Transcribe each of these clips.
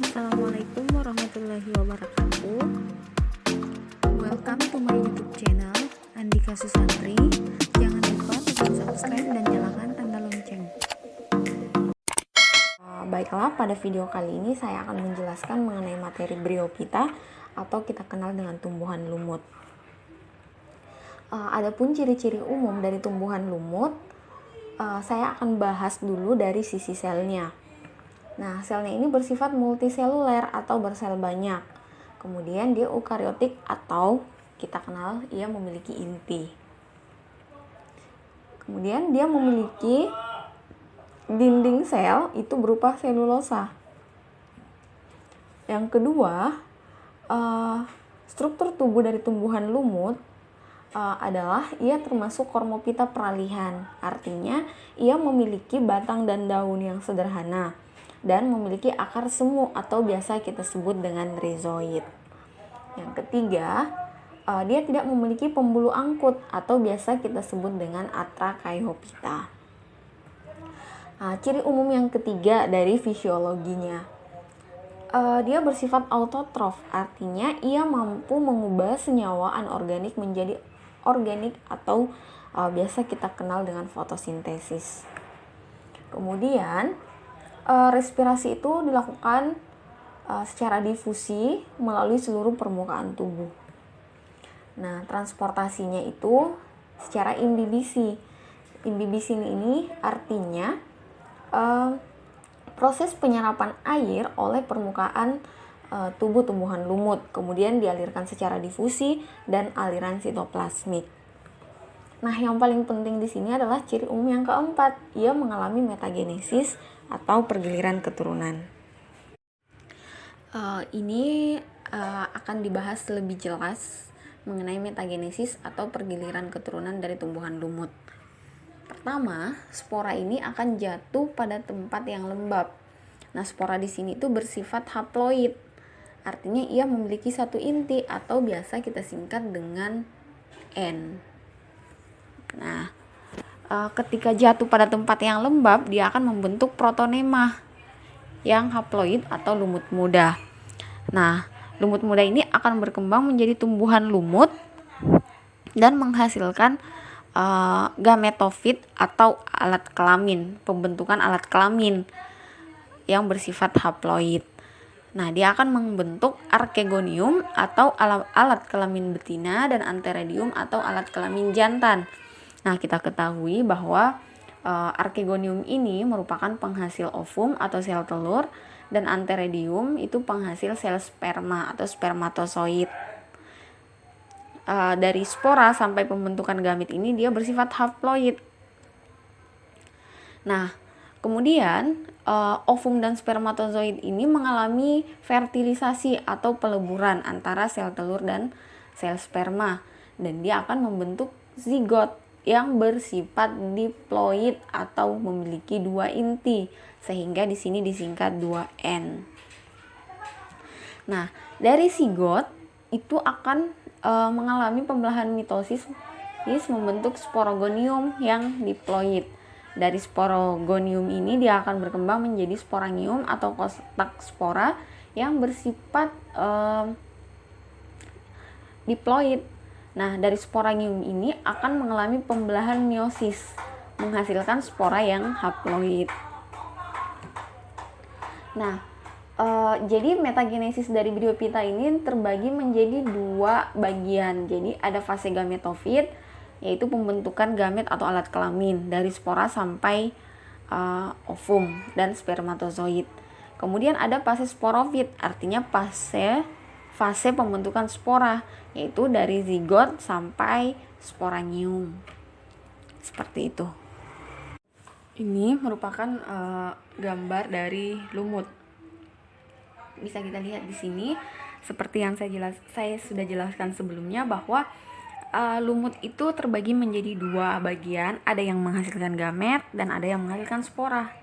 Assalamualaikum warahmatullahi wabarakatuh. Welcome to my YouTube channel Andika Susantri. Jangan lupa tekan subscribe dan nyalakan tanda lonceng. Baiklah, pada video kali ini saya akan menjelaskan mengenai materi Bryophyta atau kita kenal dengan tumbuhan lumut. Adapun ciri-ciri umum dari tumbuhan lumut, saya akan bahas dulu dari sisi selnya. Nah, selnya ini bersifat multiseluler atau bersel banyak. Kemudian dia eukariotik atau kita kenal ia memiliki inti. Kemudian dia memiliki dinding sel itu berupa selulosa. Yang kedua, struktur tubuh dari tumbuhan lumut adalah ia termasuk Cormophyta peralihan. Artinya ia memiliki batang dan daun yang sederhana dan memiliki akar semu atau biasa kita sebut dengan rhizoid. Yang ketiga, dia tidak memiliki pembuluh angkut atau biasa kita sebut dengan Atracheiophyta. Ciri umum yang ketiga dari fisiologinya, dia bersifat autotrof, artinya ia mampu mengubah senyawa anorganik menjadi organik atau biasa kita kenal dengan fotosintesis. Kemudian respirasi itu dilakukan secara difusi melalui seluruh permukaan tubuh. Nah, transportasinya itu secara imbibisi. Imbibisi ini artinya proses penyerapan air oleh permukaan tubuh tumbuhan lumut, kemudian dialirkan secara difusi dan aliran sitoplasmik. Nah, yang paling penting di sini adalah ciri umum yang keempat, ia mengalami metagenesis atau pergiliran keturunan. Ini akan dibahas lebih jelas mengenai metagenesis atau pergiliran keturunan dari tumbuhan lumut. Pertama, spora ini akan jatuh pada tempat yang lembab. Nah, spora di sini itu bersifat haploid. Artinya ia memiliki satu inti atau biasa kita singkat dengan N. Nah, ketika jatuh pada tempat yang lembab, dia akan membentuk protonema yang haploid atau lumut muda. Nah, lumut muda ini akan berkembang menjadi tumbuhan lumut dan menghasilkan gametofit atau alat kelamin, pembentukan alat kelamin yang bersifat haploid. Nah, dia akan membentuk archegonium atau alat kelamin betina dan antheridium atau alat kelamin jantan. Nah, kita ketahui bahwa archegonium ini merupakan penghasil ovum atau sel telur dan antheridium itu penghasil sel sperma atau spermatozoid. Dari spora sampai pembentukan gamit ini dia bersifat haploid. Nah, kemudian ovum dan spermatozoid ini mengalami fertilisasi atau peleburan antara sel telur dan sel sperma dan dia akan membentuk zigot yang bersifat diploid atau memiliki dua inti, sehingga di sini disingkat 2N. Nah, dari zigot itu akan mengalami pembelahan mitosis membentuk sporogonium yang diploid. Dari sporogonium ini dia akan berkembang menjadi sporangium atau kotak spora yang bersifat diploid. Nah, dari sporangium ini akan mengalami pembelahan meiosis, menghasilkan spora yang haploid. Nah, jadi metagenesis dari Bryophyta ini terbagi menjadi dua bagian. Jadi ada fase gametofit, yaitu pembentukan gamet atau alat kelamin dari spora sampai ovum dan spermatozoid. Kemudian ada fase sporofit, artinya fase pembentukan spora, yaitu dari zigot sampai sporangium. Seperti itu. Ini merupakan gambar dari lumut. Bisa kita lihat di sini seperti yang saya sudah jelaskan sebelumnya bahwa lumut itu terbagi menjadi dua bagian, ada yang menghasilkan gamet dan ada yang menghasilkan spora.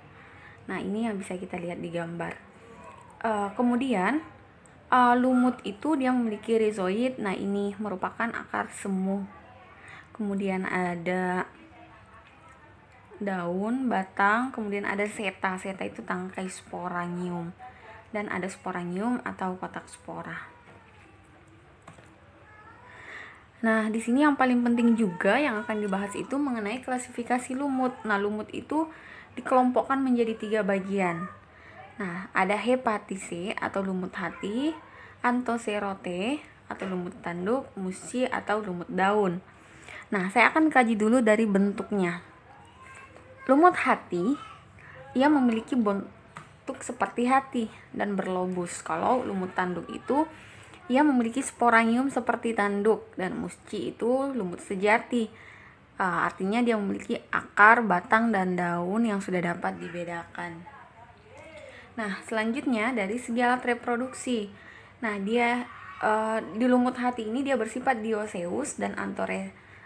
Nah, ini yang bisa kita lihat di gambar. Kemudian lumut itu dia memiliki rhizoid. Nah, ini merupakan akar semu. Kemudian ada daun, batang, kemudian ada seta. Seta itu tangkai sporangium. dan ada sporangium atau kotak spora. Nah, di sini yang paling penting juga yang akan dibahas itu mengenai klasifikasi lumut. Nah, lumut itu dikelompokkan menjadi 3 bagian. Nah, ada hepatise atau lumut hati, anthocerote atau lumut tanduk, musci atau lumut daun. Nah, saya akan kaji dulu dari bentuknya. Lumut hati, ia memiliki bentuk seperti hati dan berlobus. Kalau lumut tanduk itu ia memiliki sporangium seperti tanduk, dan musci itu lumut sejati. Artinya dia memiliki akar, batang, dan daun yang sudah dapat dibedakan. Nah, selanjutnya dari segi alat reproduksi. Nah, dia di lumut hati ini dia bersifat dioeceous dan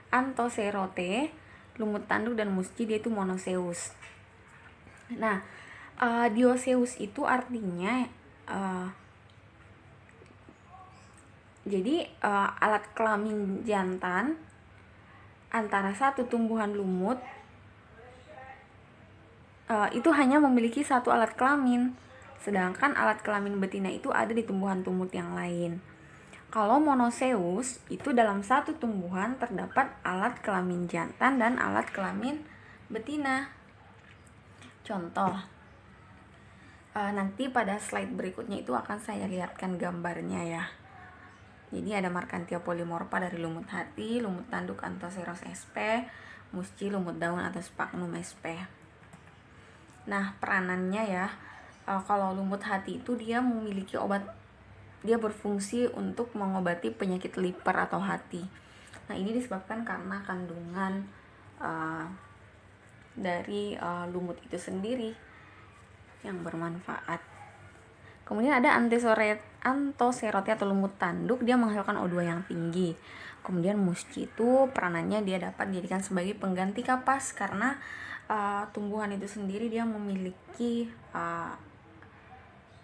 anthocerote. Lumut tanduk dan musci dia itu monoeceous. Nah, dioeceous itu artinya jadi alat kelamin jantan antara satu tumbuhan lumut itu hanya memiliki satu alat kelamin, sedangkan alat kelamin betina itu ada di tumbuhan lumut yang lain. Kalau monoeceous itu dalam satu tumbuhan terdapat alat kelamin jantan dan alat kelamin betina. Contoh, nanti pada slide berikutnya itu akan saya lihatkan gambarnya ya. Jadi ada Markhantia polymorpha dari lumut hati, lumut tanduk Anthoceros sp, musci lumut daun atau Sphagnum sp. Nah, peranannya ya, kalau lumut hati itu dia memiliki obat, dia berfungsi untuk mengobati penyakit liver atau hati. Nah, ini disebabkan karena kandungan dari lumut itu sendiri yang bermanfaat. Kemudian ada anthocerote atau lumut tanduk, dia menghasilkan O2 yang tinggi. Kemudian musci itu peranannya dia dapat dijadikan sebagai pengganti kapas karena tumbuhan itu sendiri dia memiliki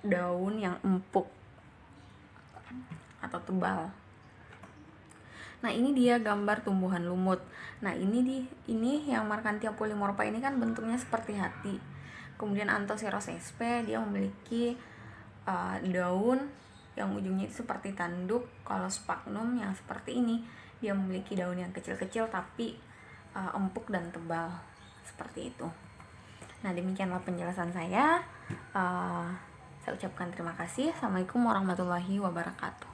daun yang empuk atau tebal. Nah, ini dia gambar tumbuhan lumut. Nah, ini yang Markhantia polymorpha ini kan bentuknya seperti hati. Kemudian Anthoceros sp dia memiliki daun yang ujungnya itu seperti tanduk. Kalau Sphagnum yang seperti ini dia memiliki daun yang kecil-kecil tapi empuk dan tebal seperti itu. Nah, demikianlah penjelasan saya. Saya ucapkan terima kasih. Assalamualaikum warahmatullahi wabarakatuh.